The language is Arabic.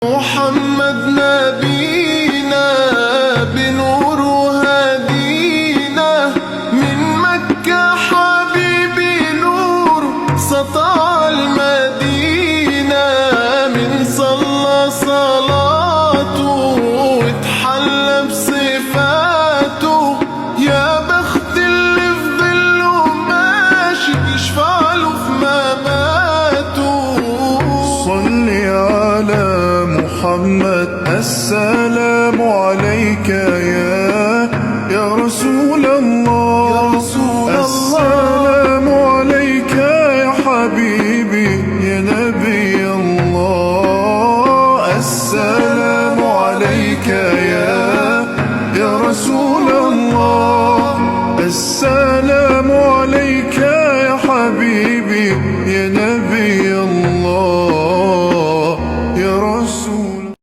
محمد نبينا بنور هدينا من مكة حبيبي نور سطع المدينة من صلى صلاته واتحلى بصفاته يا بخت اللي في ظله ماشي يشفع له في مماته. صلي على محمد السلام عليك يا رسول الله السلام عليك يا حبيبي يا نبي الله السلام عليك يا رسول الله السلام عليك يا حبيبي يا نبي الله يا رسول